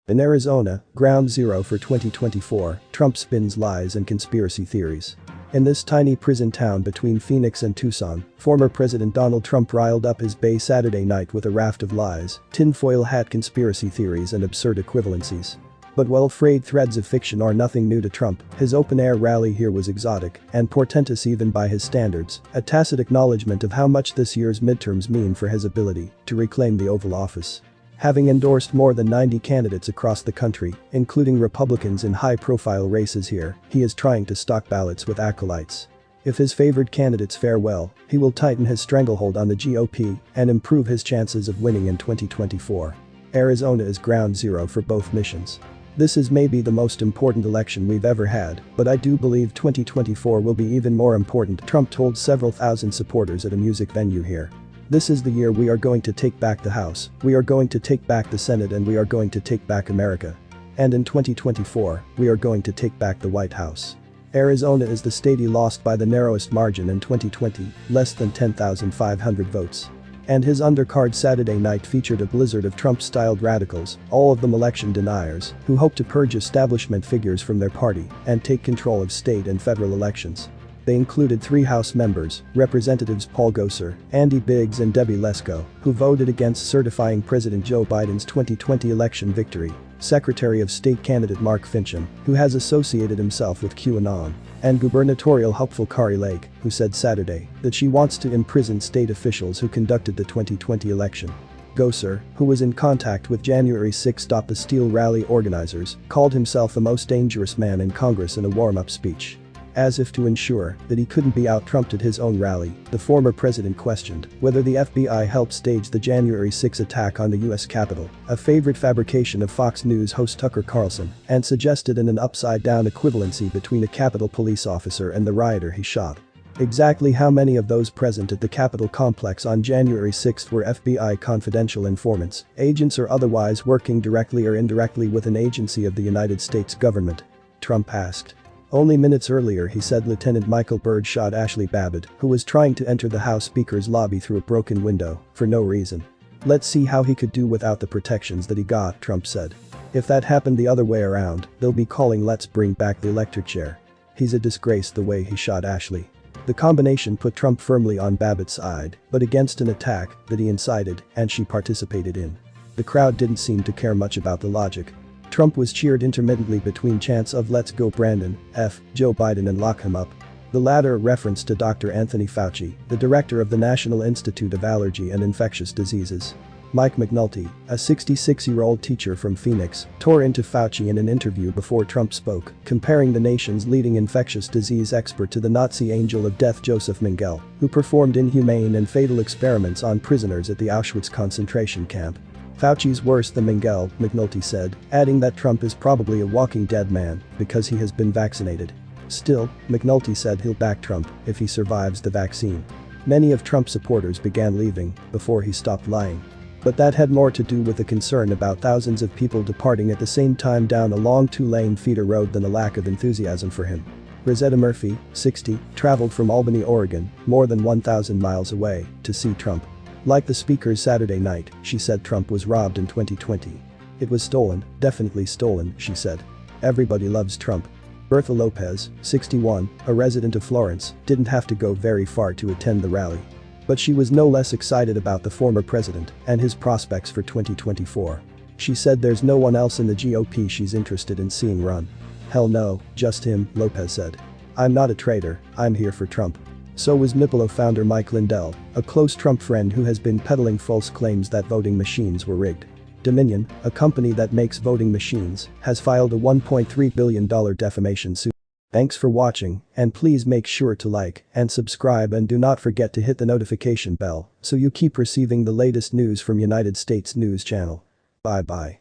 In Arizona, ground zero for 2024, Trump spins lies and conspiracy theories. In this tiny prison town between Phoenix and Tucson, former President Donald Trump riled up his base Saturday night with a raft of lies, tinfoil hat conspiracy theories and absurd equivalencies. But while frayed threads of fiction are nothing new to Trump, his open-air rally here was exotic and portentous even by his standards, a tacit acknowledgement of how much this year's midterms mean for his ability to reclaim the Oval Office. Having endorsed more than 90 candidates across the country, including Republicans in high-profile races here, he is trying to stock ballots with acolytes. If his favored candidates fare well, he will tighten his stranglehold on the GOP and improve his chances of winning in 2024. Arizona is ground zero for both missions. This is maybe the most important election we've ever had, but I do believe 2024 will be even more important, Trump told several thousand supporters at a music venue here. This is the year we are going to take back the House, we are going to take back the Senate, and we are going to take back America. And in 2024, we are going to take back the White House. Arizona is the state he lost by the narrowest margin in 2020, less than 10,500 votes. And his undercard Saturday night featured a blizzard of Trump-styled radicals, all of them election deniers, who hope to purge establishment figures from their party and take control of state and federal elections. They included 3 House members, Representatives Paul Gosar, Andy Biggs and Debbie Lesko, who voted against certifying President Joe Biden's 2020 election victory, Secretary of State candidate Mark Finchem, who has associated himself with QAnon, and gubernatorial hopeful Kari Lake, who said Saturday that she wants to imprison state officials who conducted the 2020 election. Gosar, who was in contact with January 6 Stop the Steal rally organizers, called himself the most dangerous man in Congress in a warm-up speech. As if to ensure that he couldn't be out-Trumped at his own rally, the former president questioned whether the FBI helped stage the January 6 attack on the U.S. Capitol, a favorite fabrication of Fox News host Tucker Carlson, and suggested an upside-down equivalency between a Capitol police officer and the rioter he shot. Exactly how many of those present at the Capitol complex on January 6 were FBI confidential informants, agents or otherwise working directly or indirectly with an agency of the United States government? Trump asked. Only minutes earlier he said Lieutenant Michael Byrd shot Ashley Babbitt, who was trying to enter the House Speaker's lobby through a broken window, for no reason. Let's see how he could do without the protections that he got, Trump said. If that happened the other way around, they'll be calling let's bring back the electric chair. He's a disgrace the way he shot Ashley. The combination put Trump firmly on Babbitt's side, but against an attack that he incited and she participated in. The crowd didn't seem to care much about the logic. Trump was cheered intermittently between chants of "Let's go Brandon," F. Joe Biden and "Lock him up." The latter a reference to Dr. Anthony Fauci, the director of the National Institute of Allergy and Infectious Diseases. Mike McNulty, a 66-year-old teacher from Phoenix, tore into Fauci in an interview before Trump spoke, comparing the nation's leading infectious disease expert to the Nazi angel of death Joseph Mengele, who performed inhumane and fatal experiments on prisoners at the Auschwitz concentration camp. Fauci's worse than Mengele, McNulty said, adding that Trump is probably a walking dead man because he has been vaccinated. Still, McNulty said he'll back Trump if he survives the vaccine. Many of Trump's supporters began leaving before he stopped lying. But that had more to do with a concern about thousands of people departing at the same time down a long 2-lane feeder road than a lack of enthusiasm for him. Rosetta Murphy, 60, traveled from Albany, Oregon, more than 1,000 miles away, to see Trump. Like the speaker's Saturday night, she said Trump was robbed in 2020. It was stolen, definitely stolen, she said. Everybody loves Trump. Bertha Lopez, 61, a resident of Florence, didn't have to go very far to attend the rally. But she was no less excited about the former president and his prospects for 2024. She said there's no one else in the GOP she's interested in seeing run. Hell no, just him, Lopez said. I'm not a traitor, I'm here for Trump. So was Mipolo founder Mike Lindell, a close Trump friend who has been peddling false claims that voting machines were rigged. Dominion, a company that makes voting machines, has filed a $1.3 billion defamation suit. Thanks for watching, and please make sure to like and subscribe, and do not forget to hit the notification bell so you keep receiving the latest news from United States News Channel. Bye bye.